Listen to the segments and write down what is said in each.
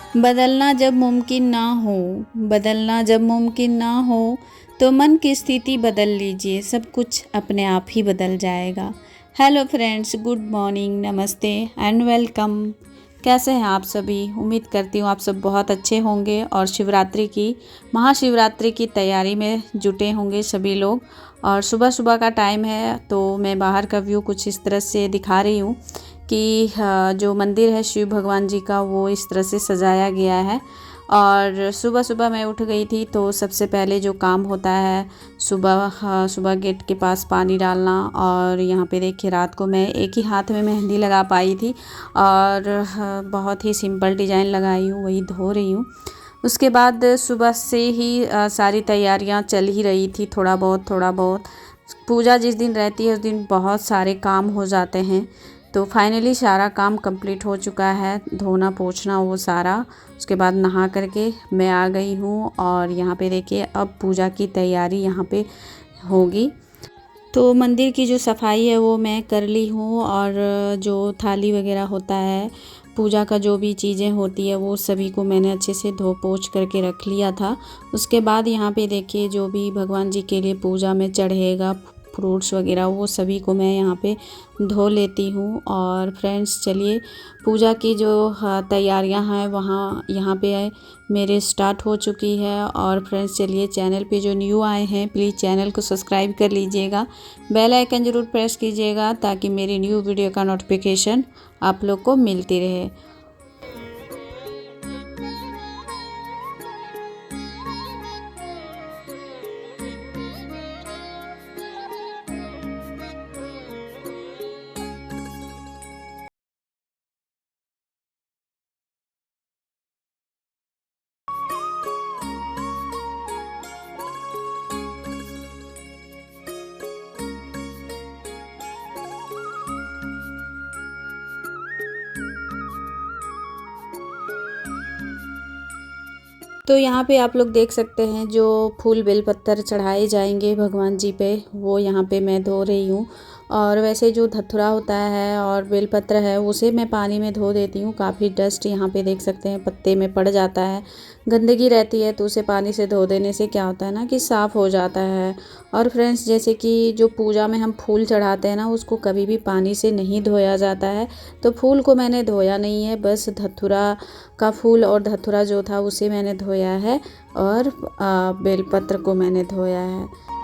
बदलना जब मुमकिन ना हो, बदलना जब मुमकिन ना हो, तो मन की स्थिति बदल लीजिए, सब कुछ अपने आप ही बदल जाएगा। हेलो फ्रेंड्स, गुड मॉर्निंग, नमस्ते एंड वेलकम। कैसे हैं आप सभी? उम्मीद करती हूँ आप सब बहुत अच्छे होंगे और शिवरात्रि की, महाशिवरात्रि की तैयारी में जुटे होंगे सभी लोग। और सुबह सुबह का टाइम है तो मैं बाहर का व्यू कुछ इस तरह से दिखा रही हूँ कि जो मंदिर है शिव भगवान जी का वो इस तरह से सजाया गया है। और सुबह सुबह मैं उठ गई थी तो सबसे पहले जो काम होता है सुबह गेट के पास पानी डालना। और यहाँ पे देखिए रात को मैं एक ही हाथ में मेहंदी लगा पाई थी और बहुत ही सिंपल डिज़ाइन लगाई हूँ, वही धो रही हूँ। उसके बाद सुबह से ही सारी तैयारियाँ चल ही रही थी, थोड़ा बहुत। पूजा जिस दिन रहती है उस दिन बहुत सारे काम हो जाते हैं। तो फाइनली सारा काम कंप्लीट हो चुका है, धोना पोंछना वो सारा। उसके बाद नहा करके मैं आ गई हूँ और यहाँ पे देखिए अब पूजा की तैयारी यहाँ पे होगी। तो मंदिर की जो सफाई है वो मैं कर ली हूँ और जो थाली वगैरह होता है, पूजा का जो भी चीज़ें होती है वो सभी को मैंने अच्छे से धो पोंछ करके रख लिया था। उसके बाद यहाँ पे देखिए जो भी भगवान जी के लिए पूजा में चढ़ेगा, फ्रूट्स वगैरह वो सभी को मैं यहाँ पे धो लेती हूँ। और फ्रेंड्स चलिए पूजा की जो तैयारियाँ हैं वहाँ यहाँ पे मेरे स्टार्ट हो चुकी है। और फ्रेंड्स चलिए चैनल पे जो न्यू आए हैं प्लीज़ चैनल को सब्सक्राइब कर लीजिएगा, बेल आइकन ज़रूर प्रेस कीजिएगा ताकि मेरी न्यू वीडियो का नोटिफिकेशन आप लोग को मिलती रहे। तो यहाँ पे आप लोग देख सकते हैं जो फूल बेलपत्तर चढ़ाए जाएंगे भगवान जी पे वो यहाँ पे मैं धो रही हूँ। और वैसे जो धतूरा होता है और बेलपत्र है उसे मैं पानी में धो देती हूँ। काफ़ी डस्ट यहाँ पे देख सकते हैं पत्ते में पड़ जाता है, गंदगी रहती है, तो उसे पानी से धो देने से क्या होता है ना कि साफ़ हो जाता है। और फ्रेंड्स जैसे कि जो पूजा में हम फूल चढ़ाते हैं ना उसको कभी भी पानी से नहीं धोया जाता है। तो फूल को मैंने धोया नहीं है, बस धतूरा का फूल और धतूरा जो था उसे मैंने धोया है और बेलपत्र को मैंने धोया है।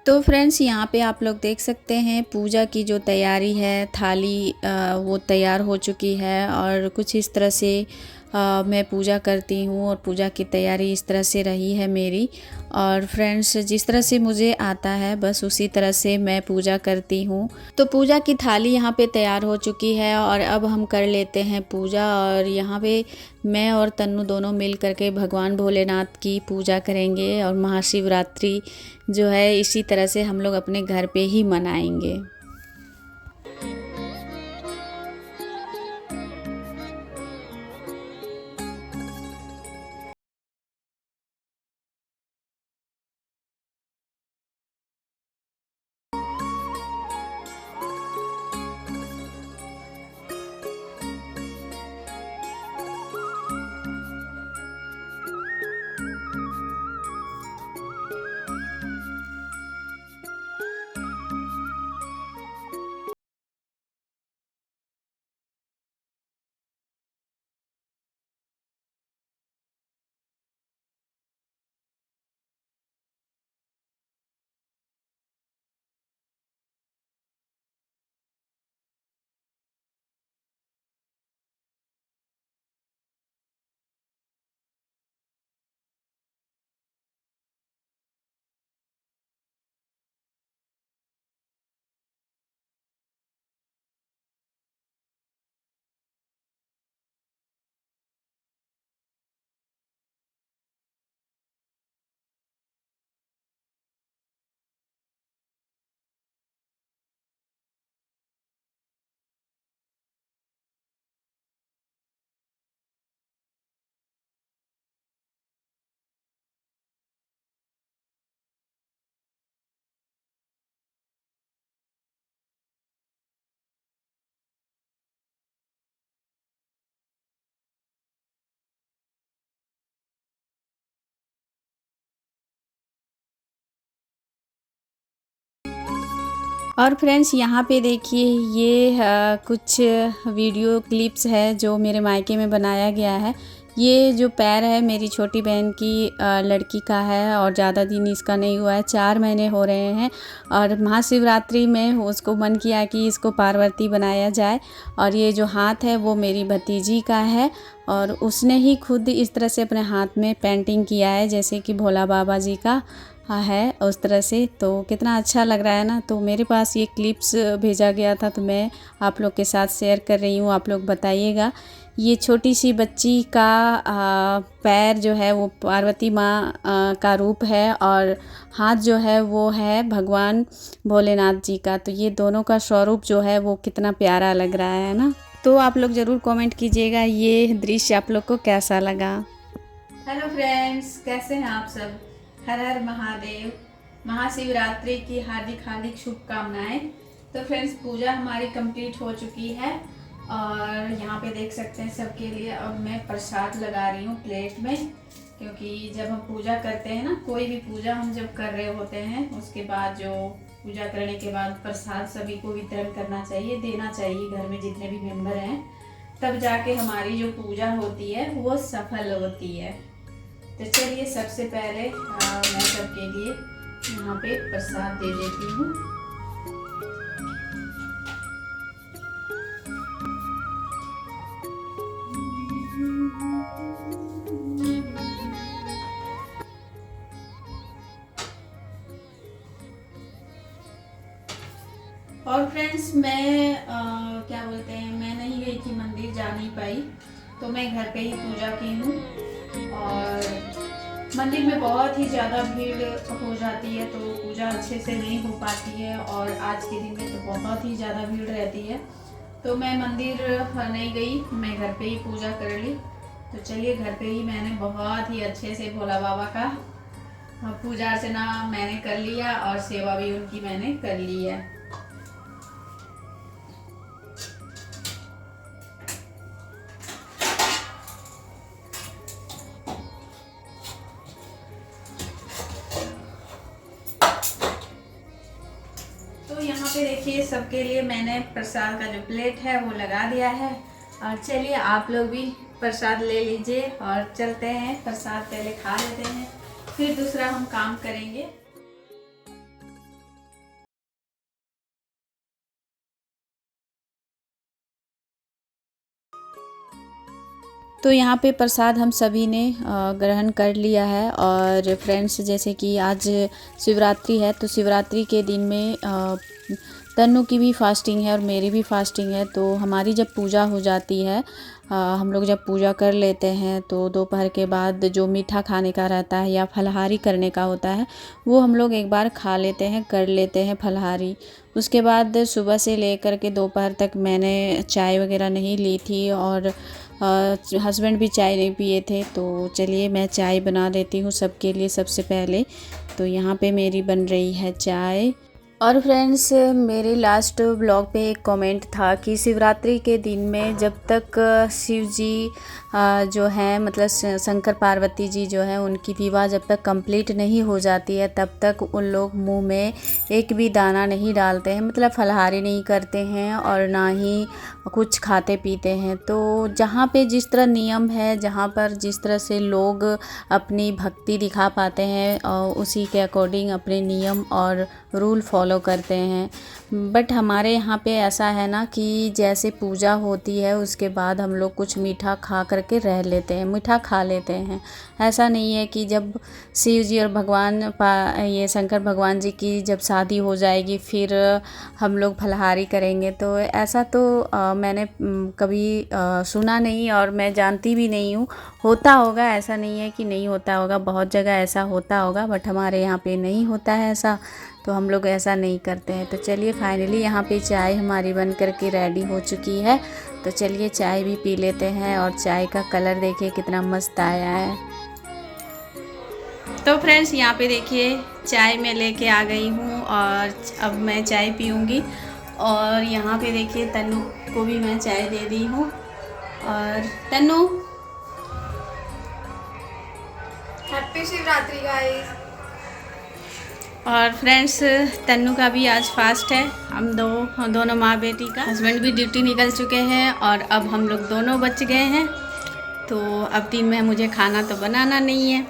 तो फ्रेंड्स यहाँ पे आप लोग देख सकते हैं पूजा की जो तैयारी है, थाली वो तैयार हो चुकी है। और कुछ इस तरह से मैं पूजा करती हूँ और पूजा की तैयारी इस तरह से रही है मेरी। और फ्रेंड्स जिस तरह से मुझे आता है बस उसी तरह से मैं पूजा करती हूँ। तो पूजा की थाली यहाँ पे तैयार हो चुकी है और अब हम कर लेते हैं पूजा। और यहाँ पे मैं और तन्नू दोनों मिल करके भगवान भोलेनाथ की पूजा करेंगे और महाशिवरात्रि जो है इसी तरह से हम लोग अपने घर पे ही मनाएंगे। और फ्रेंड्स यहाँ पे देखिए ये कुछ वीडियो क्लिप्स है जो मेरे मायके में बनाया गया है। ये जो पैर है मेरी छोटी बहन की लड़की का है और ज़्यादा दिन इसका नहीं हुआ है, 4 महीने हो रहे हैं। और महाशिवरात्रि में उसको मन किया कि इसको पार्वती बनाया जाए। और ये जो हाथ है वो मेरी भतीजी का है और उसने ही खुद इस तरह से अपने हाथ में पेंटिंग किया है जैसे कि भोला बाबा जी का है उस तरह से। तो कितना अच्छा लग रहा है ना। तो मेरे पास ये क्लिप्स भेजा गया था तो मैं आप लोग के साथ शेयर कर रही हूँ। आप लोग बताइएगा। ये छोटी सी बच्ची का पैर जो है वो पार्वती माँ का रूप है और हाथ जो है वो है भगवान भोलेनाथ जी का। तो ये दोनों का स्वरूप जो है वो कितना प्यारा लग रहा है ना। तो आप लोग ज़रूर कमेंट कीजिएगा ये दृश्य आप लोग को कैसा लगा। हेलो फ्रेंड्स, कैसे हैं आप सब। हर हर महादेव। महाशिवरात्रि की हार्दिक हार्दिक शुभकामनाएं। तो फ्रेंड्स पूजा हमारी कंप्लीट हो चुकी है और यहाँ पे देख सकते हैं सबके लिए अब मैं प्रसाद लगा रही हूँ प्लेट में, क्योंकि जब हम पूजा करते हैं ना, कोई भी पूजा हम जब कर रहे होते हैं उसके बाद जो पूजा करने के बाद प्रसाद सभी को वितरण करना चाहिए, देना चाहिए घर में जितने भी मेंबर हैं, तब जाके हमारी जो पूजा होती है वो सफल होती है। तो चलिए सबसे पहले मैं सबके लिए यहाँ पे प्रसाद दे देती हूँ। और फ्रेंड्स मैं क्या बोलते हैं, मैं नहीं गई थी मंदिर, जा नहीं पाई, तो मैं घर पे ही पूजा की हूँ। और मंदिर में बहुत ही ज़्यादा भीड़ हो जाती है तो पूजा अच्छे से नहीं हो पाती है और आज के दिन में तो बहुत ही ज़्यादा भीड़ रहती है, तो मैं मंदिर नहीं गई, मैं घर पे ही पूजा कर ली। तो चलिए घर पे ही मैंने बहुत ही अच्छे से भोला बाबा का पूजा अर्चना मैंने कर लिया और सेवा भी उनकी मैंने कर ली है। तो यहाँ पे देखिए सबके लिए मैंने प्रसाद का जो प्लेट है वो लगा दिया है। और चलिए आप लोग भी प्रसाद ले लीजिए और चलते हैं, प्रसाद पहले खा लेते हैं फिर दूसरा हम काम करेंगे। तो यहाँ पे प्रसाद हम सभी ने ग्रहण कर लिया है। और फ्रेंड्स जैसे कि आज शिवरात्रि है तो शिवरात्रि के दिन में तन्नू की भी फास्टिंग है और मेरी भी फास्टिंग है। तो हमारी जब पूजा हो जाती है, हम लोग जब पूजा कर लेते हैं तो दोपहर के बाद जो मीठा खाने का रहता है या फलाहारी करने का होता है वो हम लोग एक बार खा लेते हैं, कर लेते हैं फलाहारी। उसके बाद सुबह से लेकर के दोपहर तक मैंने चाय वगैरह नहीं ली थी और हस्बैंड भी चाय नहीं पिए थे। तो चलिए मैं चाय बना देती हूँ सबके लिए सबसे पहले। तो यहाँ पे मेरी बन रही है चाय। और फ्रेंड्स मेरे लास्ट ब्लॉग पे एक कमेंट था कि शिवरात्रि के दिन में जब तक शिव जी जो है मतलब शंकर पार्वती जी जो है उनकी विवाह जब तक कंप्लीट नहीं हो जाती है तब तक उन लोग मुंह में एक भी दाना नहीं डालते हैं, मतलब फलाहारी नहीं करते हैं और ना ही कुछ खाते पीते हैं। तो जहाँ पे जिस तरह नियम है, जहाँ पर जिस तरह से लोग अपनी भक्ति दिखा पाते हैं उसी के अकॉर्डिंग अपने नियम और रूल फॉलो करते हैं। बट हमारे यहाँ पे ऐसा है ना कि जैसे पूजा होती है उसके बाद हम लोग कुछ मीठा खा करके रह लेते हैं, मीठा खा लेते हैं। ऐसा नहीं है कि जब शिव जी और भगवान ये शंकर भगवान जी की जब शादी हो जाएगी फिर हम लोग फलाहारी करेंगे। तो ऐसा तो मैंने कभी सुना नहीं और मैं जानती भी नहीं हूँ। होता होगा, ऐसा नहीं है कि नहीं होता होगा, बहुत जगह ऐसा होता होगा, बट हमारे यहाँ पे नहीं होता है ऐसा, तो हम लोग ऐसा नहीं करते हैं। तो चलिए फाइनली यहाँ पे चाय हमारी बन कर के रेडी हो चुकी है। तो चलिए चाय भी पी लेते हैं। और चाय का कलर देखिए कितना मस्त आया है। तो फ्रेंड्स यहाँ पे देखिए चाय मैं लेके आ गई हूँ और अब मैं चाय पीऊँगी। और यहाँ पे देखिए तन्नू को भी मैं चाय दे दी हूँ। और तन्नू हैप्पी शिवरात्रि गाइस। और फ्रेंड्स तन्नू का भी आज फास्ट है। हम दोनों माँ बेटी का। हस्बैंड भी ड्यूटी निकल चुके हैं और अब हम लोग दोनों बच गए हैं। तो अब दिन में मुझे खाना तो बनाना नहीं है,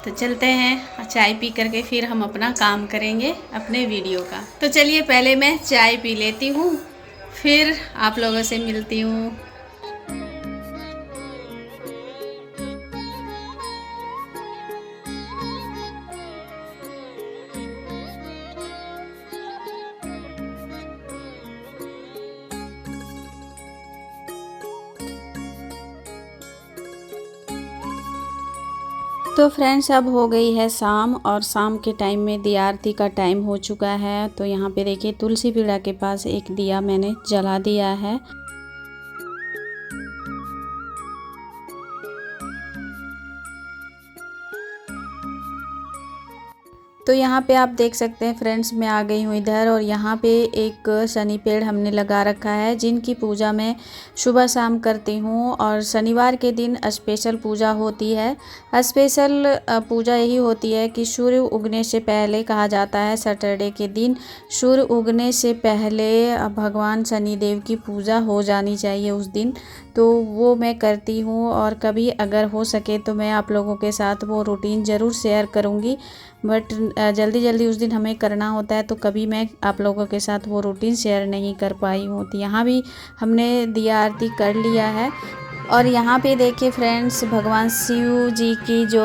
तो चलते हैं चाय पी करके फिर हम अपना काम करेंगे अपने वीडियो का। तो चलिए पहले मैं चाय पी लेती हूँ, फिर आप लोगों से मिलती हूँ। तो फ्रेंड्स अब हो गई है शाम और शाम के टाइम में दिया आरती का टाइम हो चुका है। तो यहाँ पे देखिए तुलसी पीड़ा के पास एक दिया मैंने जला दिया है। तो यहाँ पे आप देख सकते हैं फ्रेंड्स, मैं आ गई हूँ इधर और यहाँ पे एक शनि पेड़ हमने लगा रखा है जिनकी पूजा मैं सुबह शाम करती हूँ। और शनिवार के दिन स्पेशल पूजा होती है। स्पेशल पूजा यही होती है कि सूर्य उगने से पहले, कहा जाता है सैटरडे के दिन सूर्य उगने से पहले भगवान शनिदेव की पूजा हो जानी चाहिए उस दिन। तो वो मैं करती हूँ और कभी अगर हो सके तो मैं आप लोगों के साथ वो रूटीन ज़रूर शेयर करूँगी। बट जल्दी जल्दी उस दिन हमें करना होता है तो कभी मैं आप लोगों के साथ वो रूटीन शेयर नहीं कर पाई हूँ। तो यहाँ भी हमने दिया आरती कर लिया है। और यहाँ पे देखिए फ्रेंड्स, भगवान शिव जी की जो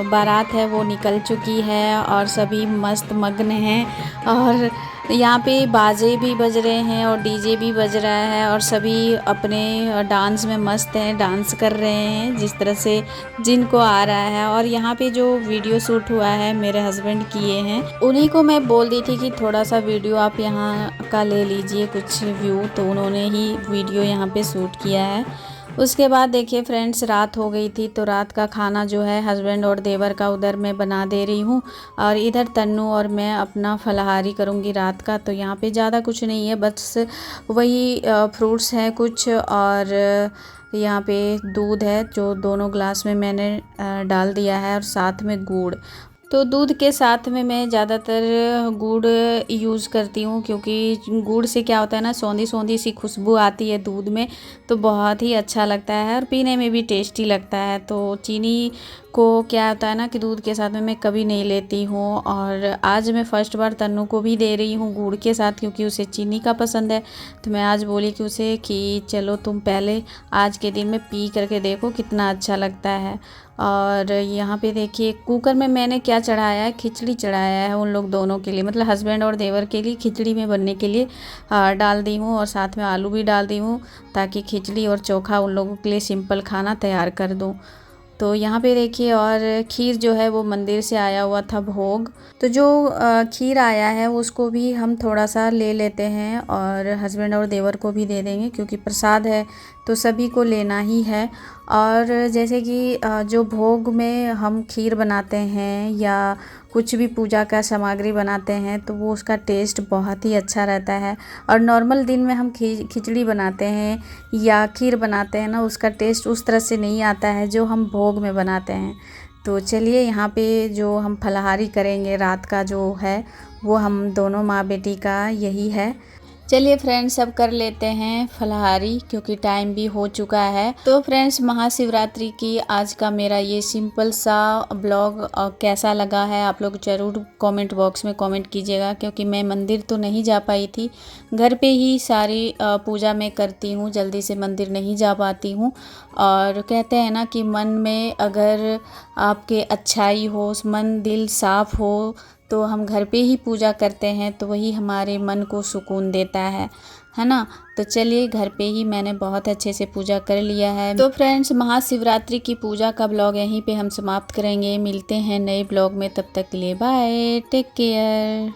बारात है वो निकल चुकी है और सभी मस्त मग्न हैं। और यहाँ पे बाजे भी बज रहे हैं और डीजे भी बज रहा है और सभी अपने डांस में मस्त हैं, डांस कर रहे हैं जिस तरह से जिनको आ रहा है। और यहाँ पे जो वीडियो शूट हुआ है मेरे हस्बैंड किए हैं, उन्हीं को मैं बोल दी थी कि थोड़ा सा वीडियो आप यहाँ का ले लीजिए कुछ व्यू, तो उन्होंने ही वीडियो यहाँ पे शूट किया है। उसके बाद देखिए फ्रेंड्स, रात हो गई थी तो रात का खाना जो है हस्बैंड और देवर का उधर मैं बना दे रही हूँ और इधर तन्नू और मैं अपना फलाहारी करूँगी रात का। तो यहाँ पे ज़्यादा कुछ नहीं है, बस वही फ्रूट्स हैं कुछ और यहाँ पे दूध है जो दोनों ग्लास में मैंने डाल दिया है और साथ में गुड़। तो दूध के साथ में मैं ज़्यादातर गुड़ यूज़ करती हूँ क्योंकि गुड़ से क्या होता है ना, सौंधी सौंधी सी खुशबू आती है दूध में, तो बहुत ही अच्छा लगता है और पीने में भी टेस्टी लगता है। तो चीनी को क्या होता है ना कि दूध के साथ में मैं कभी नहीं लेती हूँ और आज मैं फ़र्स्ट बार तन्नू को भी दे रही हूँ गुड़ के साथ क्योंकि उसे चीनी का पसंद है। तो मैं आज बोली कि उसे कि चलो तुम पहले आज के दिन में पी करके देखो कितना अच्छा लगता है। और यहाँ पे देखिए कुकर में मैंने क्या चढ़ाया है, खिचड़ी चढ़ाया है उन लोग दोनों के लिए, मतलब हस्बैंड और देवर के लिए खिचड़ी में बनने के लिए डाल दी हूँ और साथ में आलू भी डाल दी हूँ ताकि खिचड़ी और चोखा उन लोगों के लिए सिंपल खाना तैयार कर दूँ। तो यहाँ पे देखिए, और खीर जो है वो मंदिर से आया हुआ था भोग, तो जो खीर आया है उसको भी हम थोड़ा सा ले लेते हैं और हस्बैंड और देवर को भी दे देंगे क्योंकि प्रसाद है तो सभी को लेना ही है। और जैसे कि जो भोग में हम खीर बनाते हैं या कुछ भी पूजा का सामग्री बनाते हैं तो वो उसका टेस्ट बहुत ही अच्छा रहता है। और नॉर्मल दिन में हम खिचड़ी बनाते हैं या खीर बनाते हैं ना, उसका टेस्ट उस तरह से नहीं आता है जो हम भोग में बनाते हैं। तो चलिए यहाँ पे जो हम फलाहारी करेंगे रात का जो है वो हम दोनों माँ बेटी का यही है। चलिए फ्रेंड्स, अब कर लेते हैं फलाहारी क्योंकि टाइम भी हो चुका है। तो फ्रेंड्स, महाशिवरात्रि की आज का मेरा ये सिंपल सा ब्लॉग कैसा लगा है आप लोग ज़रूर कमेंट बॉक्स में कमेंट कीजिएगा क्योंकि मैं मंदिर तो नहीं जा पाई थी, घर पे ही सारी पूजा मैं करती हूँ, जल्दी से मंदिर नहीं जा पाती हूँ। और कहते हैं ना कि मन में अगर आपके अच्छाई हो, मन दिल साफ़ हो तो हम घर पे ही पूजा करते हैं तो वही हमारे मन को सुकून देता है ना। तो चलिए घर पे ही मैंने बहुत अच्छे से पूजा कर लिया है। तो फ्रेंड्स, महाशिवरात्रि की पूजा का ब्लॉग यहीं पे हम समाप्त करेंगे। मिलते हैं नए ब्लॉग में, तब तक के लिए बाय, टेक केयर।